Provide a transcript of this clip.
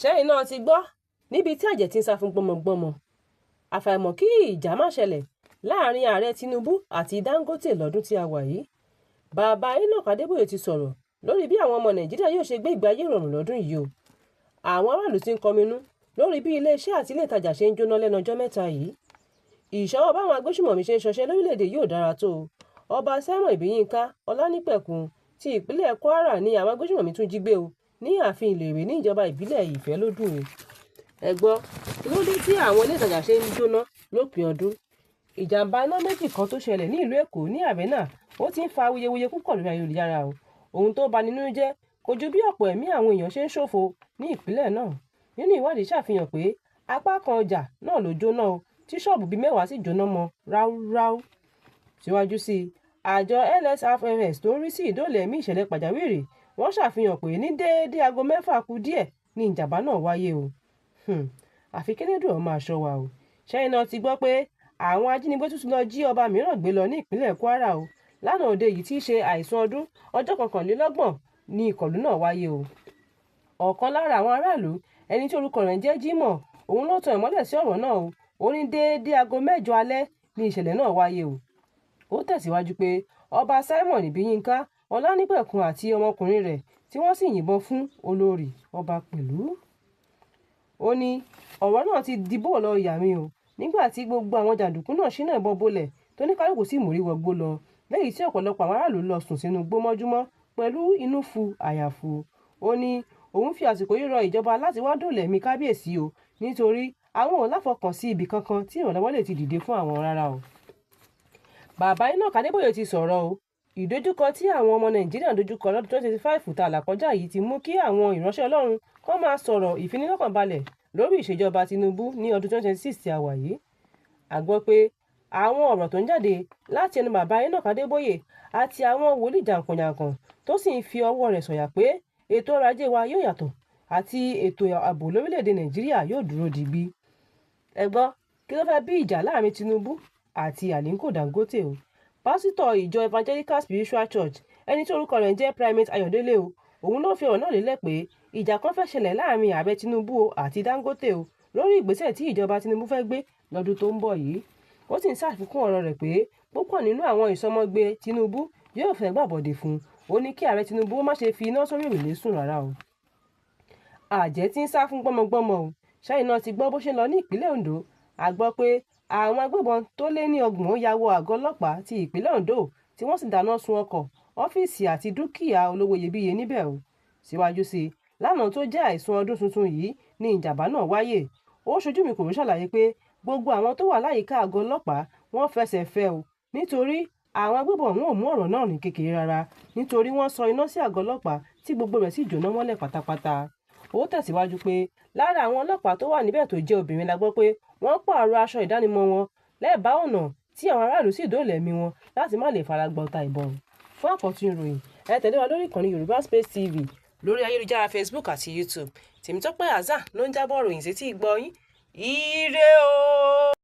ṣẹ́yìn náà ti gbọ́ níbi tí àjẹ́ ti ń sá fún gbọmọgbọmọ àfàìmọ̀ kí ìjà má ṣẹlẹ̀ láàrin ààrẹ Tinubu àti Dangote lọ́dún tí a wà yìí. Bàbá Enoch Adébóyè ti sọ̀rọ̀ lórí bí àwọn ọmọ Nàìjíríà yóò ṣe gbé ìgbé ayé ìrọ̀rùn lọ́dún yìí o. Àwọn aráàlú ti ń kọminú lórí bí iléeṣẹ́ àti ilé ìtajà ṣe ń jóná lẹ́nu ọjọ́ mẹ́ta yìí. Ìṣọwọ́ báwọn agbésùmọ̀mí ṣe ń ṣọṣẹ́ lórílẹ̀‐èdè yóò dára tó o. Ọba Simon Ibiyinka Ọlánípẹ̀kun ti ìpínlẹ̀ Kwara ni àwọn agbésùmọ̀mí tún jí gbé o ní ààfin Ìlèrè ní ìjọba ìbílẹ̀ Ìfẹ́lódùn. Ẹ gbọ́ kí ló dé tí àwọn ilé ìtajà ṣe ń jóná lópin ọdún. Ìjàmbá iná méjì kan tó ṣẹlẹ̀ ní ìlú Èkó ní Àbẹ́nà ó ti ń fa awuyewuye púpọ̀ lórí ayélujára o. Ohun tó bani nínú jẹ́ kò ju bí ọ̀pọ̀ ẹ̀mí àwọn èèyàn ṣe ń ṣòfò ní ìpínlẹ̀ náà. Nínú ìwádìí ṣàfihàn pé apá kan ọjà náà ló jóná o tí ṣọ́ọ̀bù bíi 10 sì jóná mọ́ ráúráú. Síwájú sí i, àjọ LSFMS tó ń rí sí ìdóòlà ẹ̀mí ìṣẹ̀lẹ̀ pàjáwìrì wọ́n ṣàfihàn pé ní déédéé aago 6 kù díẹ̀ ni ìjàmbá náà wáyé o. Àfi kélédùn ó máa ṣọ́ wa o. ṣẹ́yìn náà ti gbọ́ pé àwọn ajínigbé tuntun lọ jí ọba mìíràn gbé lọ ní ìpínlẹ̀ Kwara o. Lánàá òde yìí tí í ṣe àìsùn ọdún ọjọ́ 21 ni ìkọlù náà wáyé o. Ọ̀kan lára àwọn aráàlú ẹni tí orúkọ rẹ̀ ń jẹ́ Jimoh òun ló tan ìmọ́lẹ̀ sí ọ̀rọ̀ náà o. Ó ní déédéé aago 6 alẹ́ ni ìṣẹ̀lẹ̀ náà wáyé o. Ó tẹ̀síwájú pé ọba Simon Ibiyinka Ọlánípẹ̀kun àti ọmọkùnrin rẹ̀ tí wọ́n sì yìnbọn fún olórí ọba pẹ̀lú. Ó ní ọ̀rọ̀ náà ti di bó lọ ìyá mi o nígbà tí gbogbo àwọn jàǹdùkú náà ṣínà ìbọn bolẹ̀ tó ní kálukú sì mórí wọgbó lọ lẹ́yìn tí ọ̀pọ̀lọpọ̀ àwọn aráàlú lọ sùn sínú igbó mọ́júmọ́ pẹ̀lú inú fu àyàfu. Ó ní òun fi àsìkò yìí rọ ìjọba láti wá dóòlà ẹ̀mí kábíyèsí o nítorí àwọn ò láfọkàn sí ibì kankan tí ìrànlọ́wọ́ lè ti dìde fún àwọn rárá o. Bàbá Enoch Adébóyè ti sọ̀rọ̀ o. Ìdojúkọ tí àwọn ọmọ Nàìjíríà dojúkọ lọ́dún 2025 tá a là kọjá yìí ti mú kí àwọn ìránṣẹ́ Ọlọ́run kó máa sọ̀rọ̀ ìfinilọ́kànbalẹ̀ lórí ìṣèjọba Tinubu ní ọdún 2026 tí a wà yìí. A gbọ́ pé àwọn ọ̀rọ̀ tó ń jáde láti ẹnu bàbá Enoch Adébóyè àti àwọn wòlíì jàǹkànjàǹkàn tó sì ń fi ọwọ́ rẹ̀ sọ̀yà pé ètò ọrọ̀ ajé wa yóò yàtọ̀ àti ètò ààbò lórílẹ̀‐èdè Nàìjíríà yóò dúró digbí. Ẹ gbọ́ kí ló fẹ́ bí ìjà láàrin Tinubu àti Aliko Dangote o. Pásítọ̀ ìjọ Evangelical Spiritual Church ẹni tí orúkọ rẹ̀ ń jẹ́ Primate Ayọ̀délé o òun ló fi ọ̀rọ̀ náà lélẹ̀ pé ìjà kan fẹ́ ṣẹlẹ̀ láàrin ààrẹ Tinubu àti Dangote o lórí ìgbésẹ̀ tí ìjọba Tinubu fẹ́ gbé lọ́dún tó ń bọ̀ yìí. Ó sì ń ṣàfikún ọ̀rọ̀ rẹ̀ pé púpọ̀ nínú àwọn ìsọmọgbé Tinubu yóò fẹ́ gbàbọ̀dè fún. Ó ní kí ààrẹ Tinubu má ṣe fi iná sórí òrùlé sùn rárá o. Àjẹ́ ti ń sá fún gbọmọgbọmọ o. ṣẹ́yìn náà ti gbọ́ bó ṣe lọ ní ìpínlẹ̀ Ondo. A gbọ́ pé àwọn agbébọn tó lé ní 30 ya wọ àgọ́ ọlọ́pàá ti ìpínlẹ̀ Ondo tí wọ́n sì dáná sun ọkọ̀ ọ́fíìsì àti dúkìá olówó iyebíye níbẹ̀ o. Síwájú sí i, lánàá tó jẹ́ àìsùn ọdún tuntun yìí ni ìjàmbá náà wáyé. Ó ṣojú mi kò rí ṣàlàyé pé gbogbo àwọn tó wà láyìíká àgọ́ ọlọ́pàá wọ́n fẹsẹ̀ fẹ́ o nítorí àwọn agbébọn wọn ò mú ọ̀rọ̀ náà ní kékeré rárá nítorí wọ́n sọ iná sí àgọ́ ọlọ́pàá tí gbogbo rẹ̀ sì jóná mọ́lẹ̀ pátápátá. Ó tẹ̀síwájú pé lára àwọn ọlọ́pàá tó wà níbẹ̀ tó jẹ́ obìnrin la gbọ́ pé wọ́n pààrọ̀ aṣọ ìdánimọ̀ wọn lẹ́bàá ọ̀nà tí àwọn aráàlú sì dóòlà ẹ̀mí wọn láti má lè fara gbọ́ ọta ìbọn. Fún àkọ́tún ìròyìn ẹ tẹ̀lé wa lórí ìkànnì Yorùbá Space TV lórí ayélujára Facebook àti YouTube. Tèmítọ́pẹ́ Àzà ló ń jábọ̀ ròyìn sétí ìgbọ́ yín. Ire o.